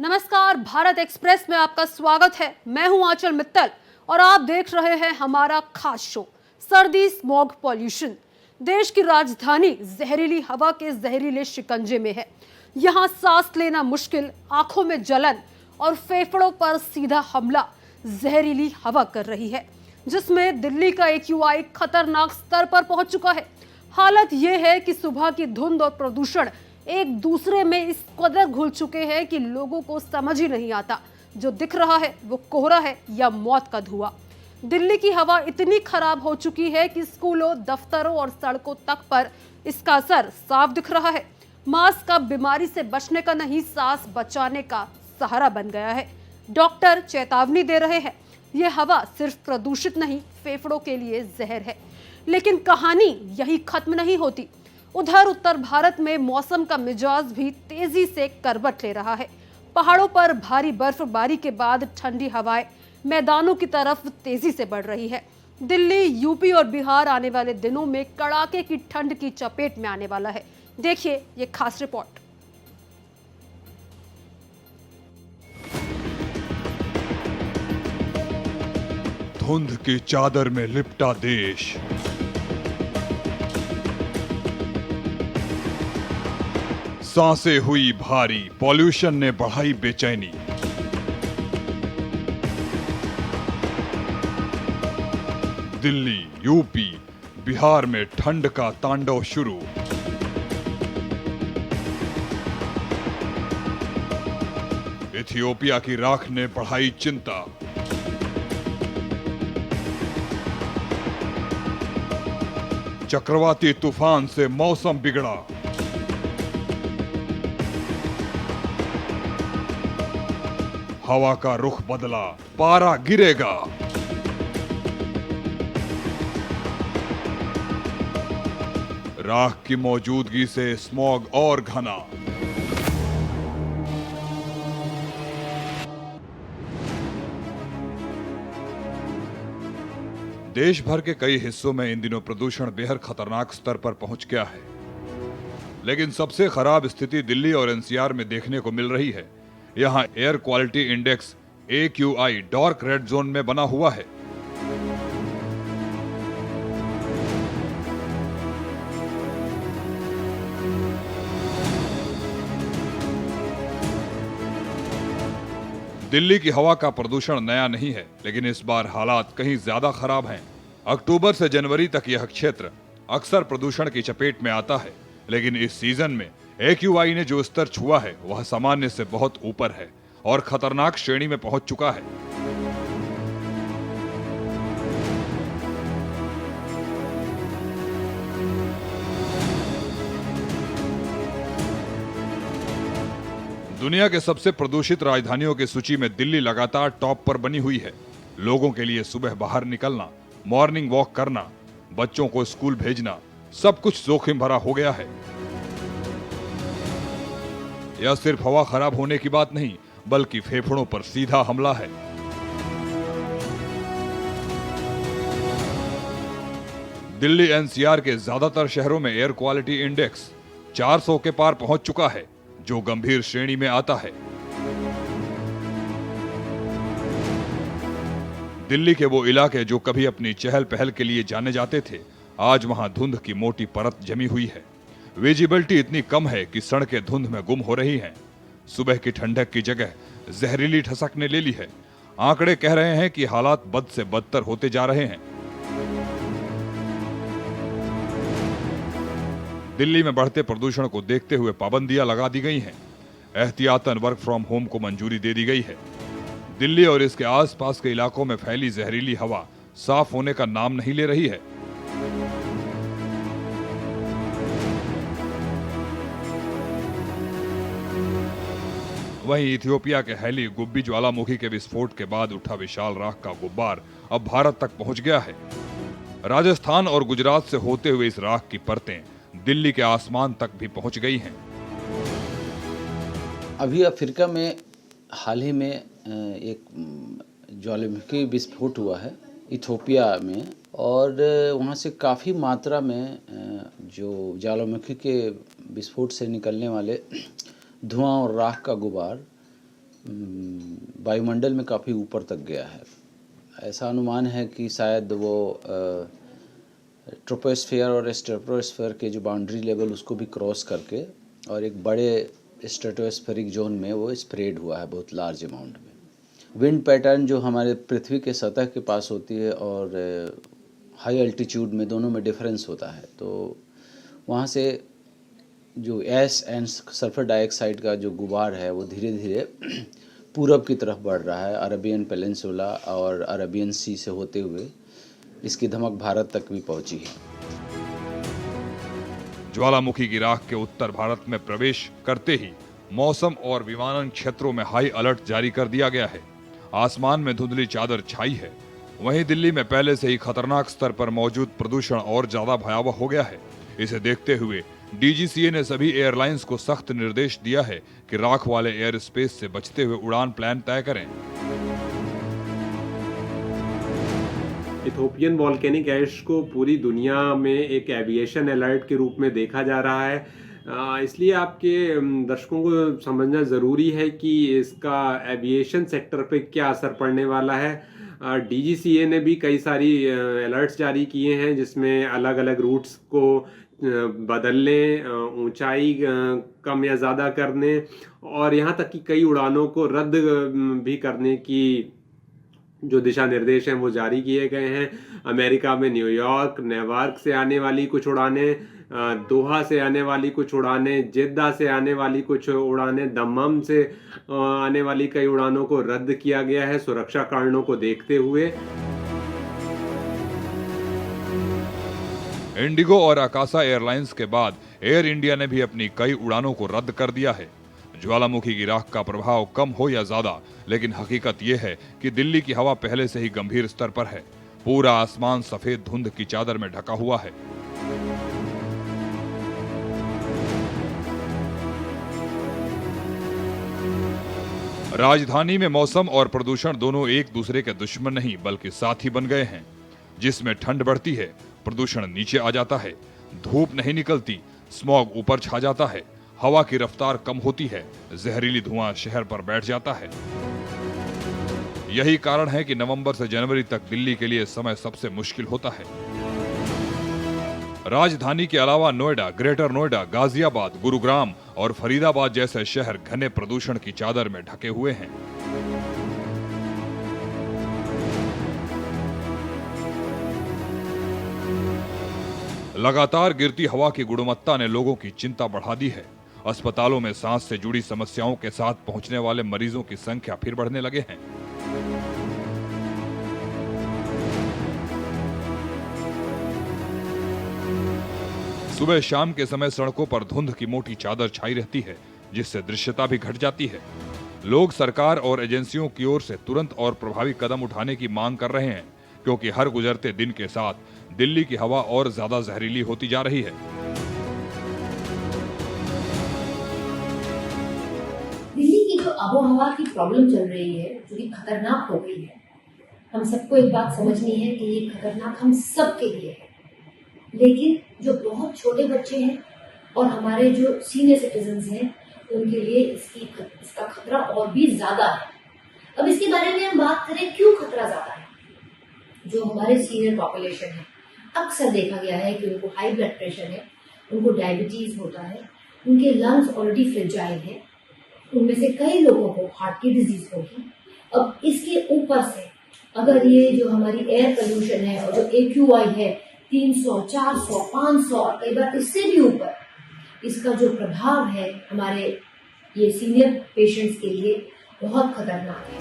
नमस्कार, भारत एक्सप्रेस में आपका स्वागत है। मैं हूं आंचल मित्तल और आप देख रहे हैं हमारा खास शो सर्दी, स्मॉग, पॉल्यूशन। देश की राजधानी जहरीली हवा के जहरीले शिकंजे में है। यहां सांस लेना मुश्किल, आंखों में जलन और फेफड़ों पर सीधा हमला जहरीली हवा कर रही है, जिसमें दिल्ली का AQI खतरनाक स्तर पर पहुंच चुका है। हालत यह है कि सुबह की धुंध और प्रदूषण एक दूसरे में इस कदर घुल चुके हैं कि लोगों को समझ ही नहीं आता जो दिख रहा है वो कोहरा है या मौत का धुआं। दिल्ली की हवा इतनी खराब हो चुकी है कि स्कूलों, दफ्तरों और सड़कों तक पर इसका असर साफ दिख रहा है। मास्क अब बीमारी से बचने का नहीं, सांस बचाने का सहारा बन गया है। डॉक्टर चेतावनी दे रहे हैं, ये हवा सिर्फ प्रदूषित नहीं, फेफड़ों के लिए जहर है। लेकिन कहानी यही खत्म नहीं होती। उधर उत्तर भारत में मौसम का मिजाज भी तेजी से करवट ले रहा है। पहाड़ों पर भारी बर्फबारी के बाद ठंडी हवाएं मैदानों की तरफ तेजी से बढ़ रही है। दिल्ली, यूपी और बिहार आने वाले दिनों में कड़ाके की ठंड की चपेट में आने वाला है। देखिए ये खास रिपोर्ट। धुंध की चादर में लिपटा देश, सांसें हुई भारी, पॉल्यूशन ने बढ़ाई बेचैनी। दिल्ली, यूपी, बिहार में ठंड का तांडव शुरू। इथियोपिया की राख ने बढ़ाई चिंता। चक्रवाती तूफान से मौसम बिगड़ा। हवा का रुख बदला, पारा गिरेगा। राख की मौजूदगी से स्मॉग और घना। देश भर के कई हिस्सों में इन दिनों प्रदूषण बेहद खतरनाक स्तर पर पहुंच गया है। लेकिन सबसे खराब स्थिति दिल्ली और NCR में देखने को मिल रही है। यहां air quality index AQI dark red zone में बना हुआ है। दिल्ली की हवा का प्रदूषण नया नहीं है, लेकिन इस बार हालात कहीं ज्यादा खराब हैं। अक्टूबर से जनवरी तक यह क्षेत्र अक्सर प्रदूषण की चपेट में आता है, लेकिन इस सीजन में AQI ने जो स्तर छुआ है वह सामान्य से बहुत ऊपर है और खतरनाक श्रेणी में पहुंच चुका है। दुनिया के सबसे प्रदूषित राजधानियों की सूची में दिल्ली लगातार टॉप पर बनी हुई है। लोगों के लिए सुबह बाहर निकलना, मॉर्निंग वॉक करना, बच्चों को स्कूल भेजना, सब कुछ जोखिम भरा हो गया है। यह सिर्फ हवा खराब होने की बात नहीं, बल्कि फेफड़ों पर सीधा हमला है। दिल्ली NCR के ज्यादातर शहरों में एयर क्वालिटी इंडेक्स 400 के पार पहुंच चुका है, जो गंभीर श्रेणी में आता है। दिल्ली के वो इलाके जो कभी अपनी चहल पहल के लिए जाने जाते थे, आज वहां धुंध की मोटी परत जमी हुई है। विजिबिलिटी इतनी कम है कि सड़कें धुंध में गुम हो रही हैं। सुबह की ठंडक की जगह जहरीली ठसक ने ले ली है। आंकड़े कह रहे हैं कि हालात बद से बदतर होते जा रहे हैं। दिल्ली में बढ़ते प्रदूषण को देखते हुए पाबंदियां लगा दी गई हैं। एहतियातन वर्क फ्रॉम होम को मंजूरी दे दी गई है। दिल्ली और इसके आसपास के इलाकों में फैली जहरीली हवा साफ होने का नाम नहीं ले रही है। वहीं इथियोपिया के हैली गुब्बी ज्वालामुखी के विस्फोट के बाद उठा विशाल राख का गुब्बार अब भारत तक पहुंच गया है। राजस्थान और गुजरात से होते हुए इस राख की परतें दिल्ली के आसमान तक भी पहुंच गई हैं। अभी अफ्रीका में हाल ही में एक ज्वालामुखी विस्फोट हुआ है इथियोपिया में, और वहाँ से काफ़ी मात्रा में जो ज्वालामुखी के विस्फोट से निकलने वाले धुआं और राख का गुबार वायुमंडल में काफ़ी ऊपर तक गया है। ऐसा अनुमान है कि शायद वो ट्रोपोस्फेयर और स्ट्रेटोस्फेयर के जो बाउंड्री लेवल उसको भी क्रॉस करके और एक बड़े स्ट्रेटोस्फेरिक जोन में वो स्प्रेड हुआ है बहुत लार्ज अमाउंट में। विंड पैटर्न जो हमारे पृथ्वी के सतह के पास होती है और हाई अल्टीट्यूड में, दोनों में डिफरेंस होता है, तो वहाँ से जो ऐश एंड सल्फर डाइऑक्साइड का जो गुबार है वो धीरे धीरे पूरब की तरफ बढ़ रहा है। अरबियन पेनिनसुला और अरबियन सी से होते हुए इसकी धमक भारत तक भी पहुंची है। ज्वालामुखी की राख के उत्तर भारत में प्रवेश करते ही मौसम और विमानन क्षेत्रों में हाई अलर्ट जारी कर दिया गया है। आसमान में धुंधली चादर छाई है। वहीं दिल्ली में पहले से ही खतरनाक स्तर पर मौजूद प्रदूषण और ज्यादा भयावह हो गया है। इसे देखते हुए डीजीसीए ने सभी एयरलाइंस को सख्त निर्देश दिया है कि राख वाले एयर स्पेस से बचते हुए उड़ान प्लान तय करें। इथोपियन वॉल्केनिक ऐश को पूरी दुनिया में एक एविएशन अलर्ट के रूप में देखा जा रहा है। इसलिए आपके दर्शकों को समझना ज़रूरी है कि इसका एविएशन सेक्टर पे क्या असर पड़ने वाला है। डीजीसीए ने भी कई सारी अलर्ट्स जारी किए हैं जिसमें अलग अलग रूट्स को बदलने, ऊंचाई कम या ज़्यादा करने और यहाँ तक कि कई उड़ानों को रद्द भी करने की जो दिशा निर्देश हैं वो जारी किए गए हैं। अमेरिका में न्यूयॉर्क, नेवार्क से आने वाली कुछ उड़ानें, दोहा से आने वाली कुछ उड़ानें, जिद्दा से आने वाली कुछ उड़ानें, दम्मम से आने वाली कई उड़ानों को रद्द किया गया है सुरक्षा कारणों को देखते हुए। इंडिगो और आकाशा एयरलाइंस के बाद एयर इंडिया ने भी अपनी कई उड़ानों को रद्द कर दिया है। ज्वालामुखी की राख का प्रभाव कम हो या ज्यादा, लेकिन हकीकत यह है कि दिल्ली की हवा पहले से ही गंभीर स्तर पर है। पूरा आसमान सफेद धुंध की चादर में ढका हुआ है। राजधानी में मौसम और प्रदूषण दोनों एक दूसरे के दुश्मन नहीं बल्कि साथी बन गए हैं। जिसमें ठंड बढ़ती है, प्रदूषण नीचे आ जाता है। धूप नहीं निकलती, स्मॉग ऊपर छा जाता है। हवा की रफ्तार कम होती है, जहरीली धुआं शहर पर बैठ जाता है। यही कारण है कि नवंबर से जनवरी तक दिल्ली के लिए समय सबसे मुश्किल होता है। राजधानी के अलावा नोएडा, ग्रेटर नोएडा, गाजियाबाद, गुरुग्राम और फरीदाबाद जैसे शहर घने प्रदूषण की चादर में ढके हुए हैं। लगातार गिरती हवा की गुणवत्ता ने लोगों की चिंता बढ़ा दी है। अस्पतालों में सांस से जुड़ी समस्याओं के साथ पहुंचने वाले मरीजों की संख्या फिर बढ़ने लगे हैं। सुबह शाम के समय सड़कों पर धुंध की मोटी चादर छाई रहती है, जिससे दृश्यता भी घट जाती है। लोग सरकार और एजेंसियों की ओर से तुरंत और प्रभावी कदम उठाने की मांग कर रहे हैं, क्योंकि हर गुजरते दिन के साथ दिल्ली की हवा और ज्यादा जहरीली होती जा रही है। दिल्ली की जो आबोहवा की प्रॉब्लम चल रही है, जो कि खतरनाक हो गई है, हम सबको एक बात समझनी है कि ये खतरनाक हम सब के लिए है। लेकिन जो बहुत छोटे बच्चे हैं और हमारे जो सीनियर सिटीजन्स हैं, उनके लिए इसका खतरा और भी ज्यादा है। अब इसके बारे में हम बात करें, क्यों खतरा ज्यादा है। जो हमारे सीनियर पॉपुलेशन है, अक्सर देखा गया है कि उनको हाई ब्लड प्रेशर है, उनको डायबिटीज होता है, उनके लंग्स ऑलरेडी फ्रेजाइल है, उनमें से कई लोगों को हार्ट की डिजीज होगी। अब इसके ऊपर से अगर ये जो हमारी एयर पोल्यूशन है और जो AQI है 300, 400, 500 और कई बार इससे भी ऊपर, इसका जो प्रभाव है हमारे ये सीनियर पेशेंट्स के लिए बहुत खतरनाक है।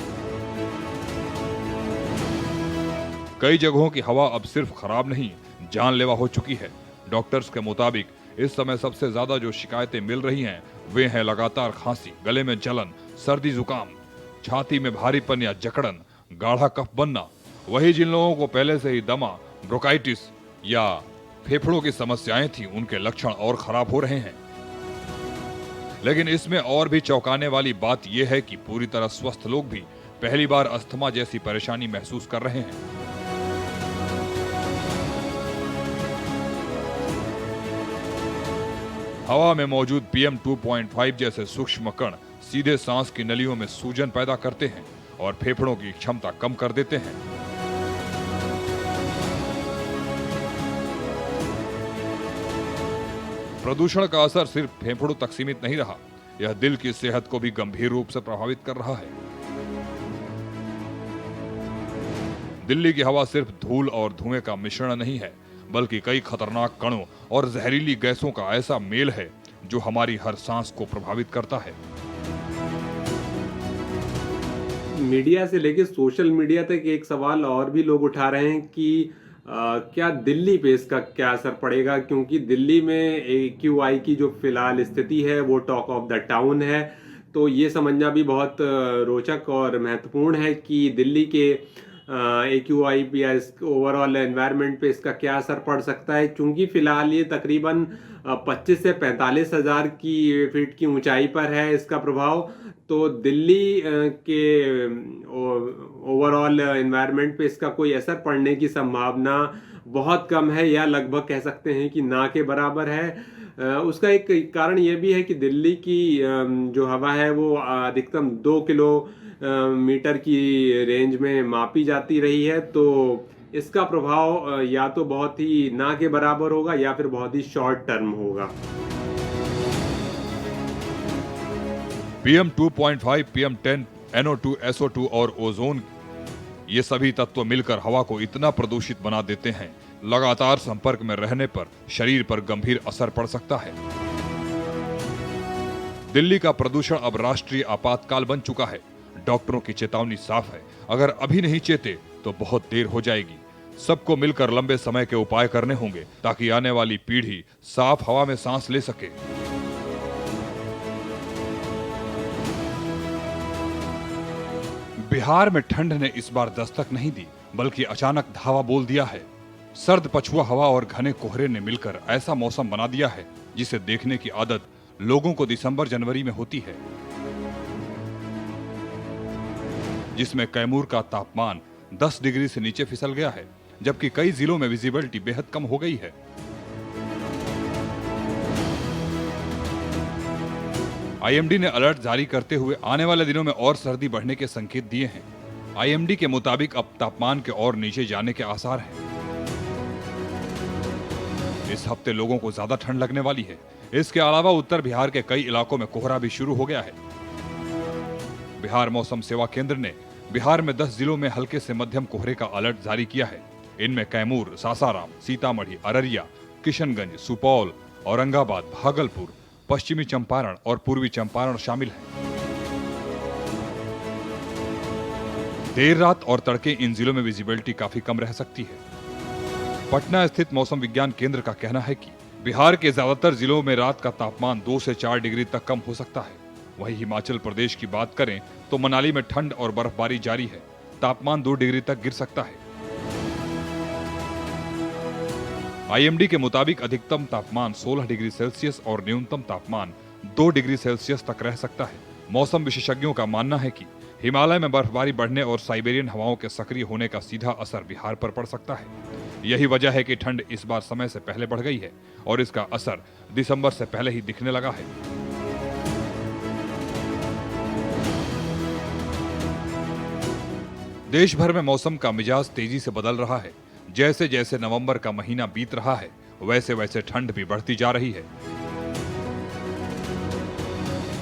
कई जगहों की हवा अब सिर्फ खराब नहीं, जानलेवा हो चुकी है। डॉक्टर्स के मुताबिक इस समय सबसे ज्यादा जो शिकायतें मिल रही हैं, वे हैं लगातार खांसी, गले में जलन, सर्दी जुकाम, छाती में भारीपन या जकड़न, गाढ़ा कफ बनना। वही जिन लोगों को पहले से ही दमा, ब्रोंकाइटिस या फेफड़ों की समस्याएं थी, उनके लक्षण और खराब हो रहे हैं। लेकिन इसमें और भी चौंकाने वाली बात यह है कि पूरी तरह स्वस्थ लोग भी पहली बार अस्थमा जैसी परेशानी महसूस कर रहे हैं। हवा में मौजूद PM 2.5 जैसे सूक्ष्म कण सीधे सांस की नलियों में सूजन पैदा करते हैं और फेफड़ों की क्षमता कम कर देते हैं। प्रदूषण का असर सिर्फ फेफड़ों तक सीमित नहीं रहा, यह दिल की सेहत को भी गंभीर रूप से प्रभावित कर रहा है। दिल्ली की हवा सिर्फ धूल और धुएं का मिश्रण नहीं है, बल्कि कई खतरनाक कणों और जहरीली गैसों का ऐसा मेल है जो हमारी हर सांस को प्रभावित करता है। मीडिया से लेकर सोशल मीडिया तक एक सवाल और भी लोग उठा रहे हैं कि क्या दिल्ली पे इसका क्या असर पड़ेगा, क्योंकि दिल्ली में AQI की जो फिलहाल स्थिति है वो टॉक ऑफ द टाउन है। तो ये समझना भी बहुत रोचक और महत्वपूर्ण है कि दिल्ली के AQI पे या ओवरऑल एनवायरनमेंट पे इसका क्या असर पड़ सकता है, क्योंकि फिलहाल ये तकरीबन 25 से 45 हज़ार की फीट की ऊंचाई पर है इसका प्रभाव। तो दिल्ली के ओवरऑल एनवायरनमेंट पे इसका कोई असर पड़ने की संभावना बहुत कम है, या लगभग कह सकते हैं कि ना के बराबर है। उसका एक कारण ये भी है कि दिल्ली की जो हवा है वो अधिकतम 2 किलोमीटर की रेंज में मापी जाती रही है। तो इसका प्रभाव या तो बहुत ही ना के बराबर होगा या फिर बहुत ही शॉर्ट टर्म होगा। PM 2.5, PM 10, NO2, SO2 और ओजोन, ये सभी तत्व मिलकर हवा को इतना प्रदूषित बना देते हैं, लगातार संपर्क में रहने पर शरीर पर गंभीर असर पड़ सकता है। दिल्ली का प्रदूषण अब राष्ट्रीय आपातकाल बन चुका है। डॉक्टरों की चेतावनी साफ है, अगर अभी नहीं चेते तो बहुत देर हो जाएगी। सबको मिलकर लंबे समय के उपाय करने होंगे ताकि आने वाली पीढ़ी साफ हवा में सांस ले सके। बिहार में ठंड ने इस बार दस्तक नहीं दी, बल्कि अचानक धावा बोल दिया है। सर्द पछुआ हवा और घने कोहरे ने मिलकर ऐसा मौसम बना दिया है जिसे देखने की आदत लोगों को दिसंबर जनवरी में होती है, जिसमें कैमूर का तापमान 10 डिग्री से नीचे फिसल गया है, जबकि कई जिलों में विजिबिलिटी बेहद कम हो गई है। IMD ने अलर्ट जारी करते हुए आने वाले दिनों में और सर्दी बढ़ने के संकेत दिए हैं। IMD के मुताबिक अब तापमान के और नीचे जाने के आसार हैं। इस हफ्ते लोगों को ज्यादा ठंड लगने वाली है। इसके अलावा उत्तर बिहार के कई इलाकों में कोहरा भी शुरू हो गया है। बिहार मौसम सेवा केंद्र ने बिहार में 10 जिलों में हल्के से मध्यम कोहरे का अलर्ट जारी किया है। इनमें कैमूर, सासाराम, सीतामढ़ी, अररिया, किशनगंज, सुपौल, औरंगाबाद, भागलपुर, पश्चिमी चंपारण और पूर्वी चंपारण शामिल हैं। देर रात और तड़के इन जिलों में विजिबिलिटी काफी कम रह सकती है। पटना स्थित मौसम विज्ञान केंद्र का कहना है कि बिहार के ज्यादातर जिलों में रात का तापमान 2 से 4 डिग्री तक कम हो सकता है। वहीं हिमाचल प्रदेश की बात करें तो मनाली में ठंड और बर्फबारी जारी है, तापमान 2 डिग्री तक गिर सकता है। IMD के मुताबिक अधिकतम तापमान 16 डिग्री सेल्सियस और न्यूनतम तापमान 2 डिग्री सेल्सियस तक रह सकता है। मौसम विशेषज्ञों का मानना है कि हिमालय में बर्फबारी बढ़ने और साइबेरियन हवाओं के सक्रिय होने का सीधा असर बिहार पर पड़ सकता है। यही वजह है कि ठंड इस बार समय से पहले बढ़ गई है और इसका असर दिसंबर से पहले ही दिखने लगा है। देश भर में मौसम का मिजाज तेजी से बदल रहा है। जैसे जैसे नवंबर का महीना बीत रहा है, वैसे वैसे ठंड भी बढ़ती जा रही है।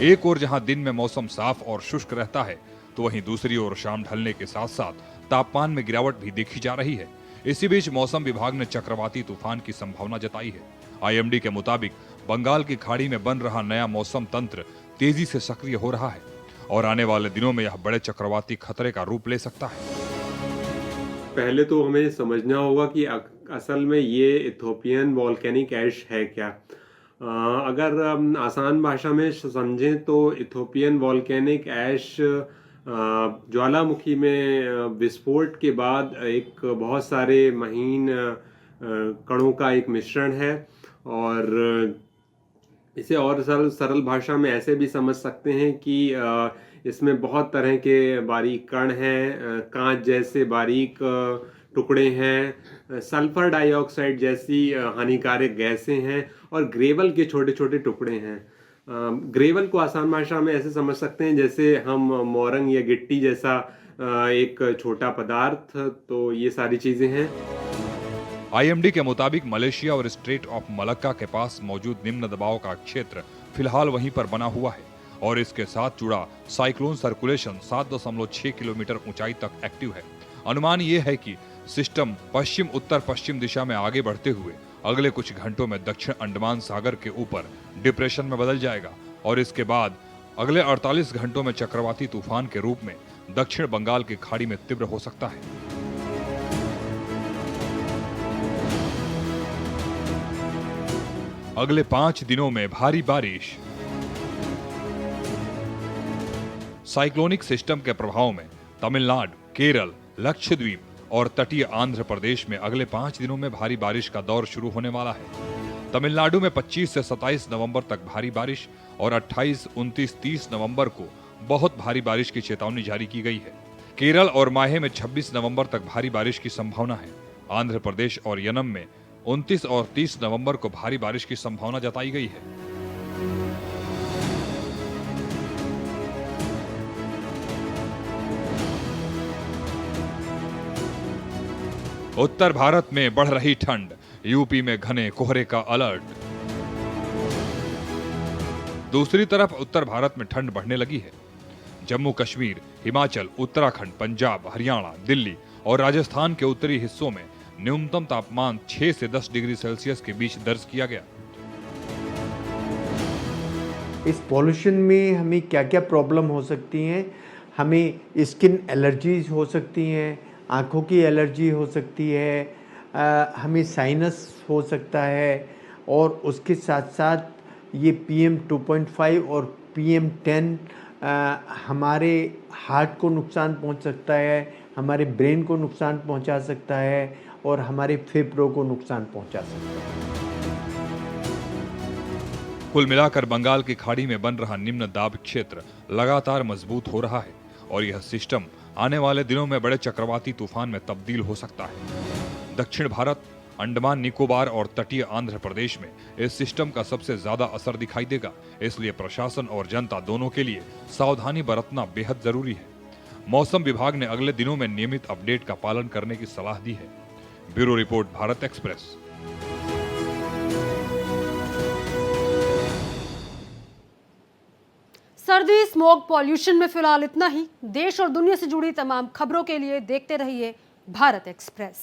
एक ओर जहां दिन में मौसम साफ और शुष्क रहता है, तो वहीं दूसरी ओर शाम ढलने के साथ साथ तापमान में गिरावट भी देखी जा रही है। इसी बीच मौसम विभाग ने चक्रवाती तूफान की संभावना जताई है। IMD के मुताबिक बंगाल की खाड़ी में बन रहा नया मौसम तंत्र तेजी से सक्रिय हो रहा है और आने वाले दिनों में यह बड़े चक्रवाती खतरे का रूप ले सकता है। पहले तो हमें समझना होगा कि असल में ये इथोपियन वॉल्केनिक ऐश है क्या। अगर आसान भाषा में समझें तो इथोपियन वॉल्केनिक ऐश ज्वालामुखी में विस्फोट के बाद एक बहुत सारे महीन कणों का एक मिश्रण है, और इसे और सरल भाषा में ऐसे भी समझ सकते हैं कि इसमें बहुत तरह के बारीक कण हैं, कांच जैसे बारीक टुकड़े हैं, सल्फर डाइऑक्साइड जैसी हानिकारक गैसें हैं और ग्रेवल के छोटे छोटे टुकड़े हैं। ग्रेवल को आसान भाषा में ऐसे समझ सकते हैं जैसे हम मोरंग या गिट्टी जैसा एक छोटा पदार्थ, तो ये सारी चीजें हैं। आईएमडी के मुताबिक मलेशिया और स्ट्रेट ऑफ मलक्का के पास मौजूद निम्न दबाव का क्षेत्र फिलहाल वहीं पर बना हुआ है और इसके साथ जुड़ा साइक्लोन सर्कुलेशन 7.6 किलोमीटर ऊंचाई तक एक्टिव है। अनुमान यह है कि सिस्टम पश्चिम उत्तर पश्चिम दिशा में आगे बढ़ते हुए अगले कुछ घंटों में दक्षिण अंडमान सागर के ऊपर डिप्रेशन में बदल जाएगा और इसके बाद अगले 48 घंटों में चक्रवाती तूफान के रूप में दक्षिण बंगाल की खाड़ी में तीव्र हो सकता है। अगले 5 दिनों में भारी बारिश। साइक्लोनिक सिस्टम के प्रभाव में तमिलनाडु, केरल, लक्षद्वीप और तटीय आंध्र प्रदेश में अगले 5 दिनों में भारी बारिश का दौर शुरू होने वाला है। तमिलनाडु में 25 से 27 नवंबर तक भारी बारिश और 28, 29, 30 नवंबर को बहुत भारी बारिश की चेतावनी जारी की गई है। केरल और माहे में 26 नवंबर तक भारी बारिश की संभावना है। आंध्र प्रदेश और यनम में 29 और 30 नवंबर को भारी बारिश की संभावना जताई गई है। उत्तर भारत में बढ़ रही ठंड, यूपी में घने कोहरे का अलर्ट। दूसरी तरफ उत्तर भारत में ठंड बढ़ने लगी है। जम्मू कश्मीर, हिमाचल, उत्तराखंड, पंजाब, हरियाणा, दिल्ली और राजस्थान के उत्तरी हिस्सों में न्यूनतम तापमान 6 से 10 डिग्री सेल्सियस के बीच दर्ज किया गया। इस पॉल्यूशन में हमें क्या क्या प्रॉब्लम हो सकती हैं? हमें स्किन एलर्जीज हो सकती हैं, आँखों की एलर्जी हो सकती है, हमें साइनस हो सकता है और उसके साथ साथ ये PM 2.5 और PM 10 हमारे हार्ट को नुकसान पहुंच सकता है, हमारे ब्रेन को नुकसान पहुंचा सकता है और हमारे फेफड़ों को नुकसान पहुंचा सकता है। कुल मिलाकर बंगाल की खाड़ी में बन रहा निम्न दाब क्षेत्र लगातार मजबूत हो रहा है और यह सिस्टम आने वाले दिनों में बड़े चक्रवाती तूफान में तब्दील हो सकता है। दक्षिण भारत, अंडमान निकोबार और तटीय आंध्र प्रदेश में इस सिस्टम का सबसे ज्यादा असर दिखाई देगा, इसलिए प्रशासन और जनता दोनों के लिए सावधानी बरतना बेहद जरूरी है। मौसम विभाग ने अगले दिनों में नियमित अपडेट का पालन करने की सलाह दी है। Bureau report, Bharat express. सर्दी, स्मॉग, पॉल्यूशन में फिलहाल इतना ही। देश और दुनिया से जुड़ी तमाम खबरों के लिए देखते रहिए भारत एक्सप्रेस।